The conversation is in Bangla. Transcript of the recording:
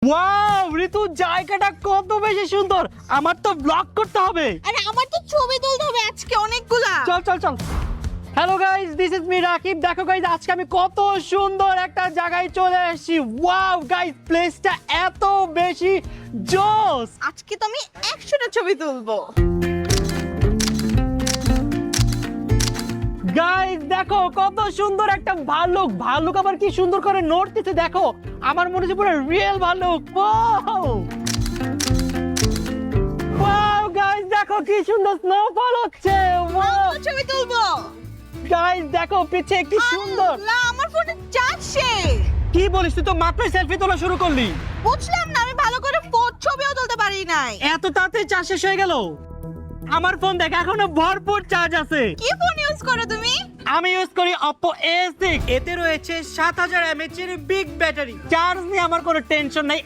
ওয়াও ঋতু, জায়গাটা কত বেশি সুন্দর। আমার তো ব্লগ করতে হবে। আরে আমার তো ছবি তুলতে হবে আজকে অনেকগুলা। চল চল চল। Hello guys, this is me Rakib. দেখো গাইস, আজকে আমি কত সুন্দর একটা জায়গায় চলে এসেছি। ওয়াও গাইস, প্লেসটা এত বেশি জোস। আজকে তো আমি 100টা ছবি তুলবো। গাইস দেখো কত সুন্দর একটা ভালুক। ভালুক আবার কি সুন্দর করে নড়তেছে দেখো। আমার মনে হচ্ছে পুরো রিয়েল ভালুক। ওয়াও ওয়াও গাইস, দেখো কি সুন্দর স্নোফল হচ্ছে। ওয়াও ছবি তুলবো। গাইস দেখো পিছে কি সুন্দর। না আমার ফোনে চার্জ শেষ। কি বলিস, তুই তো মাত্রই সেলফি তোলা শুরু করলি। বুঝলাম না, আমি ভালো করে ছবিও তুলতে পারি নাই। এত তাড়াতাড়ি চার্জ শেষ হয়ে গেল? আমার ফোন দেখ, এখনো ভরপুর চার্জ আছে। কি ফোন ইউজ করো তুমি? আমি ইউজ করি Oppo A6। এতে রয়েছে 7000 mAh এর বিগ ব্যাটারি। চার্জ নিয়ে আমার কোনো টেনশন নাই।